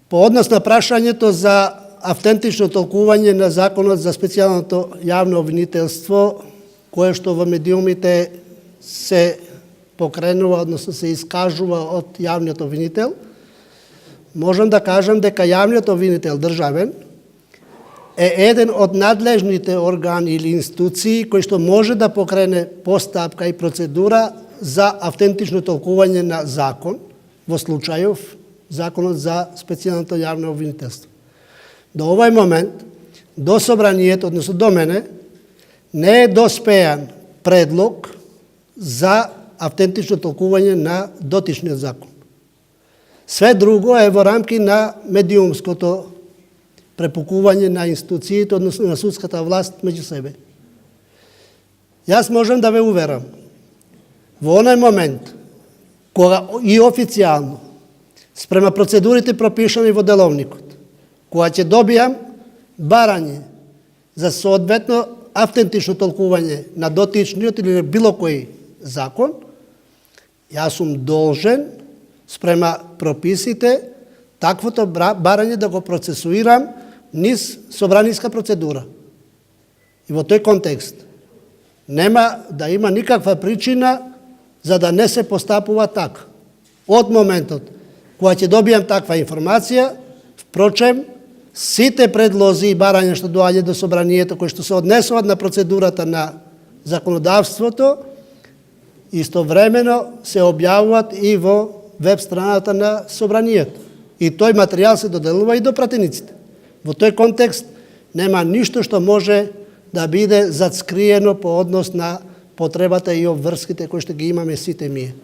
По однос на прашањето за автентично толкување на Законот за специјалното јавно обвинителство, кое што во медиумите се покренува, односно се искажува од јавниот обвинител, можам да кажам дека јавниот обвинител државен е еден од надлежните органи или институции кои што може да покрене постапка и процедура за автентично толкување на закон, во случајов Законот за специјалното јавно обвинителство. До овој момент, до собранието, односно до мене, не е доспеан предлог за автентично толкување на дотичниот закон. Све друго е во рамки на медиумското препукување на институциите, односно на судската власт меѓу себе. Јас можам да ве уверам, во оној момент, кога и официјално, спрема процедурите пропишани во деловникот, кога ќе добијам барање за соодветно автентично толкување на дотичниот или на било кој закон, јас сум должен спрема прописите таквото барање да го процесуирам низ собраниска процедура. И во тој контекст нема да има никаква причина за да не се постапува така. Од моментот кога ќе добијам таква информација, впрочем, сите предлози и барања што доаѓа до собранието, кои што се однесуваат на процедурата на законодавството, истовремено се објавуваат и во веб страната на собранието. И тој материјал се доделува и до пратениците. Во тој контекст нема ништо што може да биде зацкриено по однос на потребата и обврските кои што ги имаме сите ние.